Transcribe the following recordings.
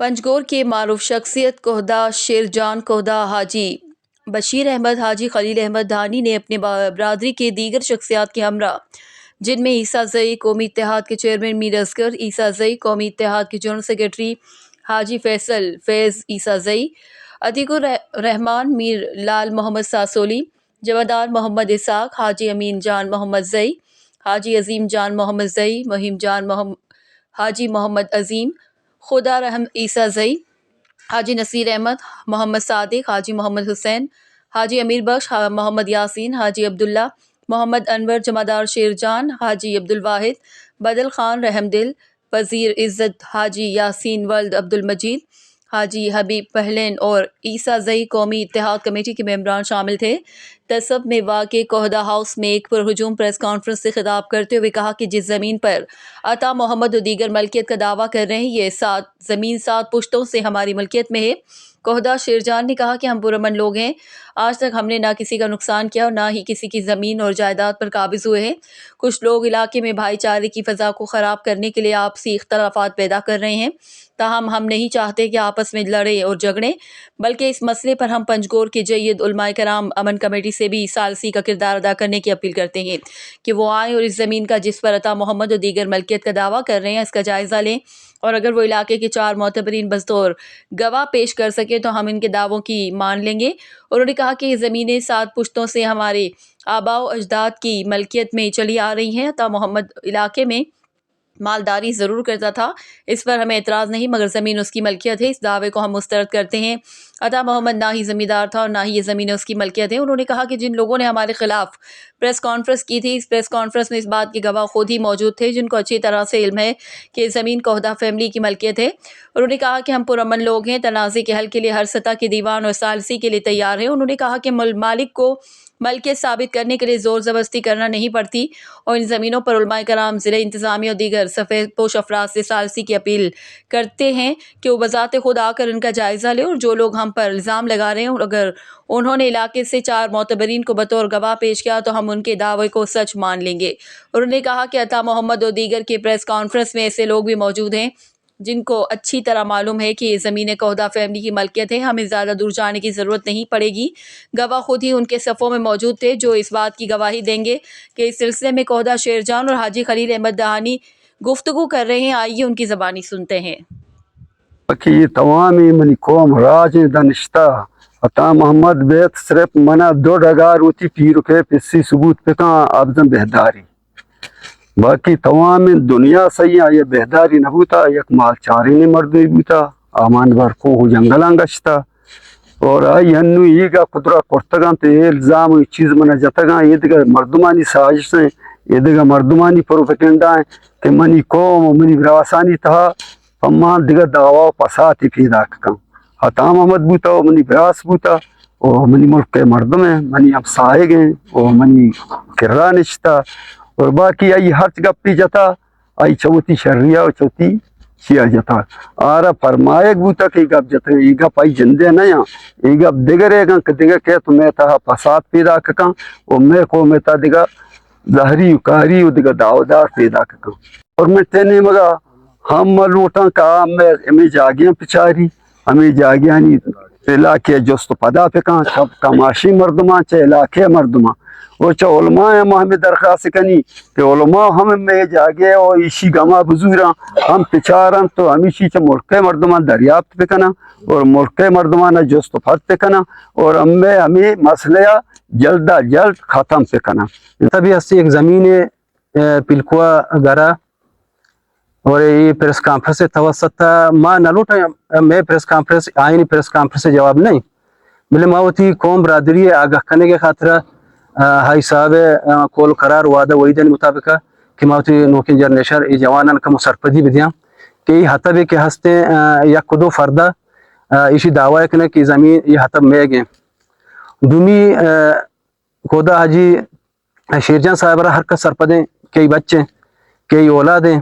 पंजगोर के मारूफ शख्सियत कोहदा शेरजान कोहदा हाजी बशीर अहमद हाजी खलील अहमद धानी ने अपने बरादरी के दीगर शख्सियात के हमरा जिनमें ईसा जई कौमी इत्तेहाद के चेयरमैन मीर असगर ईसा जई कौमी इत्तेहाद के जनरल सेक्रेटरी हाजी फैज़ ईसा जई अतीकुर रहमान मीर लाल मोहम्मद सासोली जवादार मोहम्मद इसाक हाजी अमीन जान मोहम्मद जई हाजी अजीम जान मोहम्मद जई महिम जान हाजी मोहम्मद अजीम खुदा रहम ईसा जई हाजी नसीर अहमद मोहम्मद सादिक हाजी मोहम्मद हुसैन हाजी अमीर बख्श मोहम्मद यासीन हाजी अब्दुल्ला मोहम्मद अनवर जमादार शेरजान हाजी अब्दुल वाहिद बदल खान रहमदिल वज़ीर इज़्ज़त हाजी यासीन वल्द अब्दुल मजीद हाजी हबीब पहलेन और ईसा जई कौमी इत्तेहाद कमेटी के मेंबरान शामिल थे। तसब में वाक़े कोहदा हाउस में एक पुरहुजूम प्रेस कॉन्फ्रेंस से खिताब करते हुए कहा कि जिस ज़मीन पर अता मोहम्मद और दीगर मलकियत का दावा कर रहे हैं ये ज़मीन 7 पुश्तों से हमारी मलकियत में है। कोहदा शेरजान ने कहा कि हम पुरअमन लोग हैं, आज तक हमने ना किसी का नुकसान किया और ना ही किसी की ज़मीन और जायदाद पर काबिज़ हुए हैं। कुछ लोग इलाके में भाईचारे की फ़ज़ा को ख़राब करने के लिए आपसी इख्तलाफात पैदा कर रहे हैं, ताहम हम नहीं चाहते कि आपस में लड़े और झगड़ें, बल्कि इस मसले पर हम पंजगोर के जय्यद उलमाए कराम अमन कमेटी से भी सालसी का किरदार अदा करने की अपील करते हैं कि वो आएँ और इस ज़मीन का जिस पर अता मोहम्मद और दीगर मलकियत का दावा कर रहे हैं इसका जायज़ा लें, और अगर वो इलाके के 4 मोतबरीन बस्तौर गवाह पेश कर सके तो हम इनके दावों की मान लेंगे। उन्होंने कहा कि ये ज़मीनें 7 पुश्तों से हमारे आबाओ अजदाद की मलकियत में चली आ रही हैं। अता मोहम्मद इलाके में मालदारी ज़रूर करता था, इस पर हमें एतराज़ नहीं, मगर ज़मीन उसकी मलकियत है, इस दावे को हम मुस्तरद करते हैं। अता मोहम्मद ना ही ज़मींदार था और ना ही ये ज़मीनें उसकी मलकियत है। उन्होंने कहा कि जिन लोगों ने हमारे ख़िलाफ़ प्रेस कॉन्फ्रेंस की थी, इस प्रेस कॉन्फ्रेंस में इस बात के गवाह खुद ही मौजूद थे जिनको अच्छी तरह से इल्म है कि ज़मीन कोहदा फैमिली की मलकियत है। उन्होंने कहा कि हम पुरअमन लोग हैं, तनाज़े के हल के लिए हर सतह के दीवान और सालसी के लिए तैयार हैं। उन्होंने कहा कि मालिक को मलकियत साबित करने के लिए ज़ोर ज़बरदस्ती करना नहीं पड़ती और इन ज़मीनों पर उलमाए कराम ज़िले इंतज़ामिया और दीगर सफ़ेद पोश अफराद से सालसी की अपील करते हैं कि वो बज़ाते खुद आकर इनका जायज़ा लें, और जो लोग हम पर इल्ज़ाम लगा रहे हैं और अगर उन्होंने इलाके से 4 मोतबरीन को बतौर गवाह पेश किया तो हम उनके दावे को सच मान लेंगे। उन्होंने कहा कि अता मोहम्मद और दीगर के प्रेस कॉन्फ्रेंस में ऐसे लोग भी मौजूद हैं जिनको अच्छी तरह मालूम है कि ये ज़मीनें कोहदा फैमिली की मलकियत है, हमें ज़्यादा दूर जाने की ज़रूरत नहीं पड़ेगी। गवाह खुद ही उनके सफ़ों में मौजूद थे जो इस बात की गवाही देंगे कि इस सिलसिले में कोहदा शेरजान और हाजी खलील अहमद धानी गुफ्तगू कर रहे हैं। आइए उनकी ज़बानी सुनते हैं। कि तमामी मनी कौम राज दनिश्ता अता मोहम्मद बेत सिर्फ मना 2 डगार होती पीर के पिस्सी सबूत पे का आबदन बेहदारी बाकी तमाम दुनिया सही ये बेहदारी नबूता एक माल चारी ने मर्द बूता आमान बार को जंगल गश्ता और आई हन्नु ईगा कुदरा कोर्तगा ते इल्जाम चीज मना जतगा ये दिगा मर्दमानी साजिश है, ये दिगा मर्दमानी प्रोपेगेंडा है कि मनी कौम मनी विरासानी था अम्मा दिगा दावा पसाती पैदा का अता मोहम्मद बूता और मनी विरास बूता और मनी मुल्क के मर्दम है मनी अब साए गए और मनी किर्रा निश्ता और बाकी आई हर गप्पी जता आई चौथी शर्रिया और चौथी शिया जता आरा फरमाए बूता की गप जता ये गप आई जिंदे नया ये गप दिगरेगा दिगा के तुम्हें था फसाद पैदा का और मैं को में था दिगा जहरी उकारी दिगा दावदार पैदा का और मैं तेने मगा हम लूटा का मैं हमें जागियां पिछारी हमें जागियां नहीं इलाके जोस्त पदा पे का सब कमाशी मर्दमा चे इलाके मर्दमा वो च उलमा है हमें दरख्वास्त कनी कि उलमा हम में जागे और इसी गमा बुजुरा हम पिछारन तो हमेशा च मुल्क मर्दमा दरियाफ्त पे कना और मुल्क मर्दमा न जोस्त फर्द पे कना और हमें मसले जल्दा जल्द ख़त्म पे कना तभी हस्ती एक ज़मीन पिलकुआ गरा और ये प्रेस कॉन्फ्रेंस से तवसत माँ न लूटा मैं प्रेस कॉन्फ्रेंस आईनी प्रेस कॉन्फ्रेंस से जवाब नहीं मिले मावती कौम बरादरी आगाह करने के खातिर हाई साहब कोल करार वादा वही दिन मुताबिक कि मावती नौकिन जनरेशन ये जवानन का मुसरपदी विधियाँ कि हतब के हंसते या खुदो फर्दा इसी दावा है कि ज़मीन ये हतब में गए दुमी कोदा हाजी शेरजान साहब हर का सरपदें कई बच्चे कई औलादें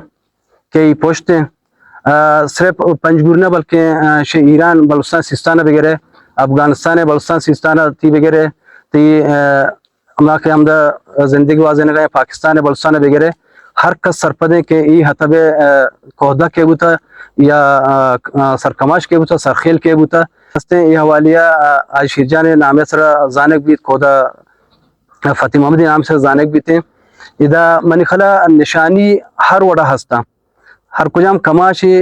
कई पोश्तें सिर्फ पंजगुर न बल्कि ईरान बलूचिस्तान सिस्तान वगैरह अफगानिस्तान बलूचिस्तान सिस्तान थी वगैरह ती अल्लाह के हमदा ज़िंदगी वाजे ने पाकिस्तान बलूचिस्तान वगैरह ہر کس سرپدے کے ای حتب کوہدہ کے بوتا یا سرکماش کے بوتا سرخیل کے بوتا ہستے یہ حوالیہ آج شیرجان نام سر زانک بیت کوہدہ فتح محمدی نام سے زانک بیتے ادا منی خلا نشانی ہر وڑا ہستا ہر کجام کماشی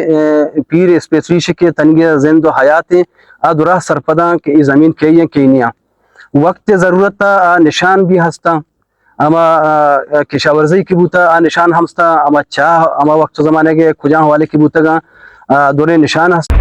پیر اسپیسریش کے تنگی زند و حیات ادرہ سرپداں کہ ای زمین کئی کینیا وقت ضرورت تا نشان بھی ہستا اما کشاورزی کی بوتا نشان ہمستا اما چاہ اما وقت زمانے کے کجام حوالے کی بوتا گا دورے نشان ہستا